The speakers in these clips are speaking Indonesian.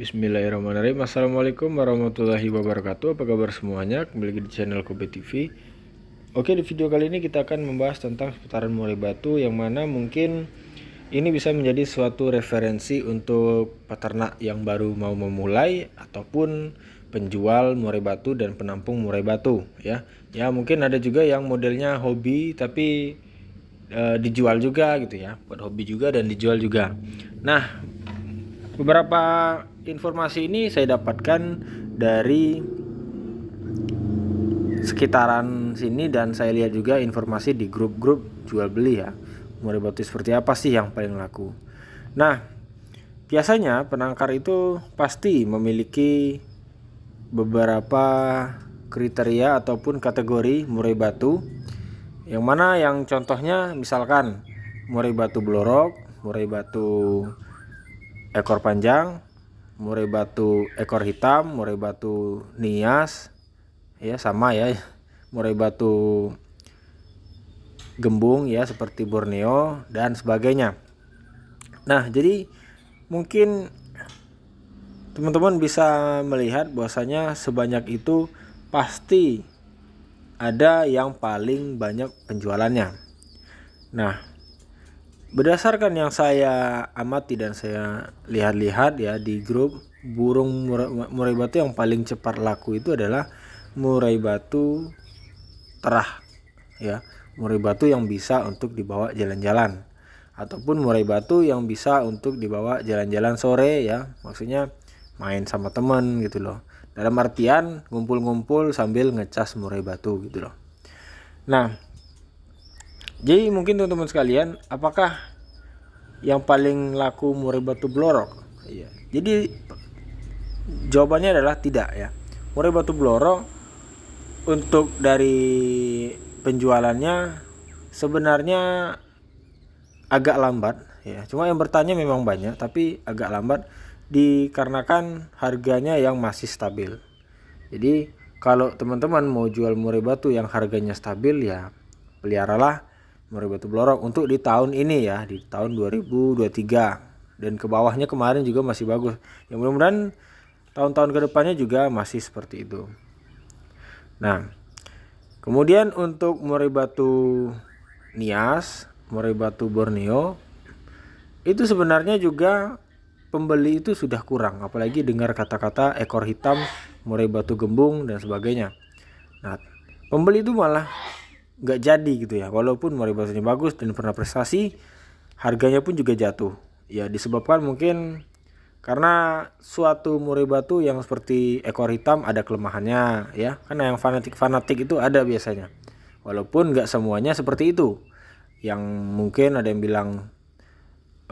Bismillahirrahmanirrahim. Assalamualaikum warahmatullahi wabarakatuh. Apa kabar semuanya? Kembali lagi di channel Kobe TV. Oke, di video kali ini kita akan membahas tentang seputaran murai batu, yang mana mungkin ini bisa menjadi suatu referensi untuk peternak yang baru mau memulai ataupun penjual murai batu dan penampung murai batu ya. Ya, mungkin ada juga yang modelnya hobi tapi dijual juga gitu ya. Buat hobi juga dan dijual juga. Nah, beberapa informasi ini saya dapatkan dari sekitaran sini, dan saya lihat juga informasi di grup-grup jual beli ya. Murai batu seperti apa sih yang paling laku? Nah, biasanya penangkar itu pasti memiliki beberapa kriteria ataupun kategori murai batu, yang mana yang contohnya misalkan murai batu blorok, murai batu ekor panjang, murai batu ekor hitam, murai batu nias, ya sama ya, murai batu gembung ya seperti Borneo dan sebagainya. Nah, jadi mungkin teman-teman bisa melihat bahwasanya sebanyak itu pasti ada yang paling banyak penjualannya. Nah, berdasarkan yang saya amati dan saya lihat-lihat ya di grup, burung murai batu yang paling cepat laku itu adalah murai batu terah ya, murai batu yang bisa untuk dibawa jalan-jalan, ataupun murai batu yang bisa untuk dibawa jalan-jalan sore ya, maksudnya main sama teman gitu loh, dalam artian ngumpul-ngumpul sambil ngecas murai batu gitu loh. Nah, jadi mungkin teman-teman sekalian, apakah yang paling laku murai batu blorok? Iya. Jadi jawabannya adalah tidak ya. Murai batu blorok untuk dari penjualannya sebenarnya agak lambat ya. Cuma yang bertanya memang banyak, tapi agak lambat dikarenakan harganya yang masih stabil. Jadi kalau teman-teman mau jual murai batu yang harganya stabil ya, peliharalah murai batu blorok untuk di tahun ini ya, di tahun 2023, dan ke bawahnya kemarin juga masih bagus. Yang mudah-mudahan tahun-tahun kedepannya juga masih seperti itu. Nah, kemudian untuk murai batu nias, murai batu Borneo, itu sebenarnya juga pembeli itu sudah kurang, apalagi dengar kata-kata ekor hitam, murai batu gembung dan sebagainya. Nah, pembeli itu malah nggak jadi gitu ya, walaupun murai batunya bagus dan pernah prestasi, harganya pun juga jatuh ya, disebabkan mungkin karena suatu murai batu yang seperti ekor hitam ada kelemahannya ya, karena yang fanatik itu ada biasanya, walaupun nggak semuanya seperti itu. Yang mungkin ada yang bilang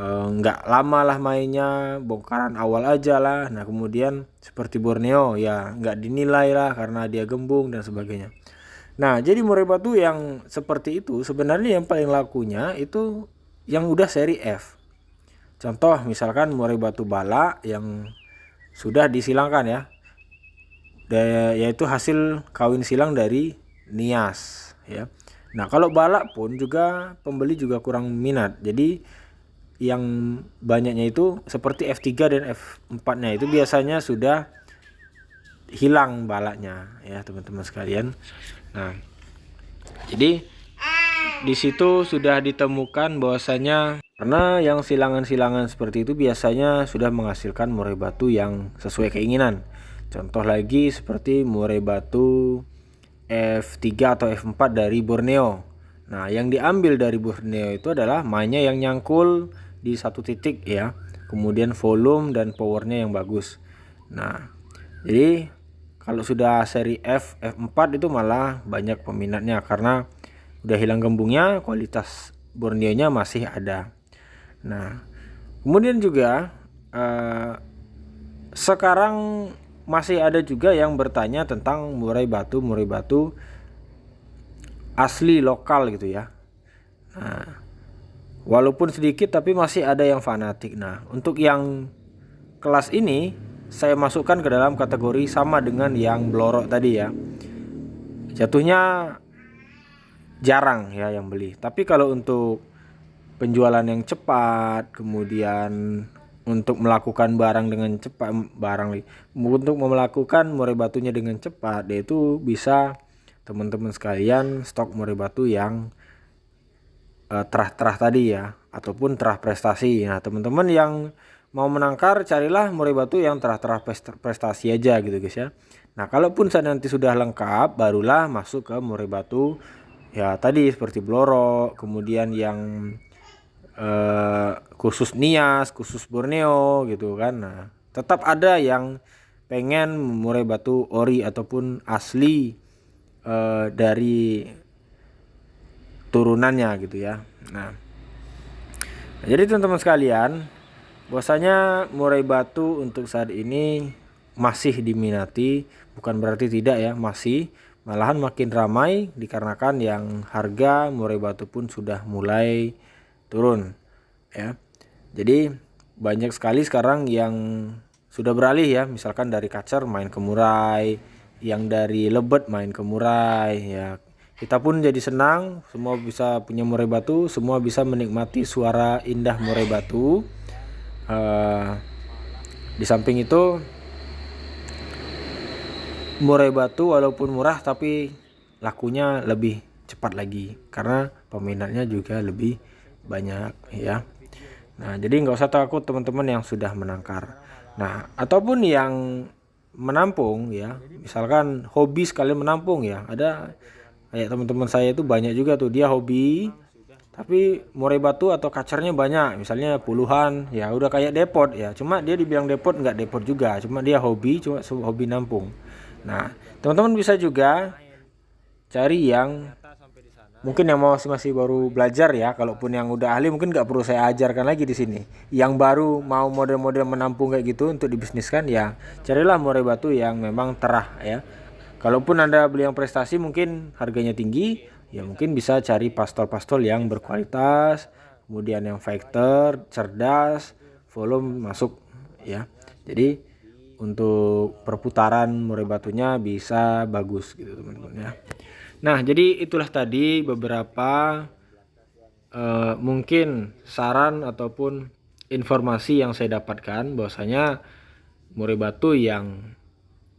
nggak lama lah mainnya, bongkaran awal aja lah. Nah, kemudian seperti Borneo ya nggak dinilai lah karena dia gembung dan sebagainya. Nah, jadi murai batu yang seperti itu sebenarnya yang paling lakunya itu yang udah seri F. Contoh misalkan murai batu bala yang sudah disilangkan ya, yaitu hasil kawin silang dari nias ya. Nah, kalau bala pun juga pembeli juga kurang minat. Jadi yang banyaknya itu seperti F3 dan F4-nya itu biasanya sudah hilang balanya ya, teman-teman sekalian. Nah, jadi di situ sudah ditemukan bahwasanya karena yang silangan-silangan seperti itu biasanya sudah menghasilkan murai batu yang sesuai keinginan. Contoh lagi seperti murai batu F3 atau F4 dari Borneo. Nah, yang diambil dari Borneo itu adalah mainnya yang nyangkul di satu titik ya, kemudian volume dan powernya yang bagus. Nah, jadi kalau sudah seri F, F4 itu malah banyak peminatnya karena udah hilang gembungnya, kualitas Borneo-nya masih ada. Nah, kemudian juga sekarang masih ada juga yang bertanya tentang murai batu asli lokal gitu ya. Nah, walaupun sedikit tapi masih ada yang fanatik. Nah, untuk yang kelas ini saya masukkan ke dalam kategori sama dengan yang blorok tadi ya. Jatuhnya jarang ya yang beli. Tapi kalau untuk penjualan yang cepat, kemudian untuk melakukan barang dengan cepat, untuk melakukan murai batunya dengan cepat, yaitu bisa teman-teman sekalian stok murai batu yang terah-terah tadi ya, ataupun terah prestasi. Nah teman-teman yang mau menangkar, carilah murai batu yang terah-terah prestasi aja gitu guys ya. Nah kalaupun nanti sudah lengkap, barulah masuk ke murai batu ya tadi seperti Bloro, kemudian yang khusus Nias, khusus Borneo gitu kan. Nah tetap ada yang pengen murai batu ori ataupun asli dari turunannya gitu ya. Nah jadi teman-teman sekalian, bahwasanya murai batu untuk saat ini masih diminati, bukan berarti tidak ya, masih, malahan makin ramai dikarenakan yang harga murai batu pun sudah mulai turun ya. Jadi banyak sekali sekarang yang sudah beralih ya, misalkan dari kacer main ke murai, yang dari lebet main ke murai ya. Kita pun jadi senang, semua bisa punya murai batu, semua bisa menikmati suara indah murai batu. Di samping itu murai batu walaupun murah tapi lakunya lebih cepat lagi karena peminatnya juga lebih banyak ya. Nah jadi nggak usah takut teman-teman yang sudah menangkar. Nah ataupun yang menampung ya, misalkan hobi sekali menampung ya, ada kayak teman-teman saya itu banyak juga tuh, dia hobi tapi murai batu atau kacernya banyak, misalnya puluhan ya, udah kayak depot ya, cuma dia dibilang depot nggak depot juga, cuma dia hobi, cuma hobi nampung. Nah teman-teman bisa juga cari yang mungkin yang masih baru belajar ya, kalaupun yang udah ahli mungkin nggak perlu saya ajarkan lagi di sini. Yang baru mau model-model menampung kayak gitu untuk dibisniskan ya, carilah murai batu yang memang terah ya. Kalaupun Anda beli yang prestasi mungkin harganya tinggi, ya mungkin bisa cari pastol-pastol yang berkualitas, kemudian yang fighter, cerdas, volume masuk ya. Jadi untuk perputaran murai batunya bisa bagus gitu teman-teman ya. Nah jadi itulah tadi beberapa mungkin saran ataupun informasi yang saya dapatkan, bahwasanya murai batu yang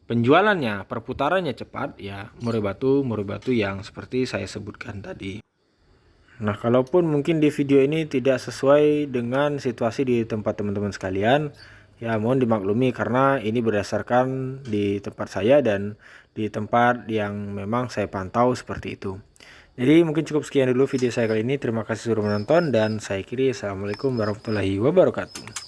penjualannya, perputarannya cepat ya, murai batu yang seperti saya sebutkan tadi. Nah kalaupun mungkin di video ini tidak sesuai dengan situasi di tempat teman-teman sekalian, ya mohon dimaklumi karena ini berdasarkan di tempat saya dan di tempat yang memang saya pantau seperti itu. Jadi mungkin cukup sekian dulu video saya kali ini. Terima kasih sudah menonton dan saya akhiri. Assalamualaikum warahmatullahi wabarakatuh.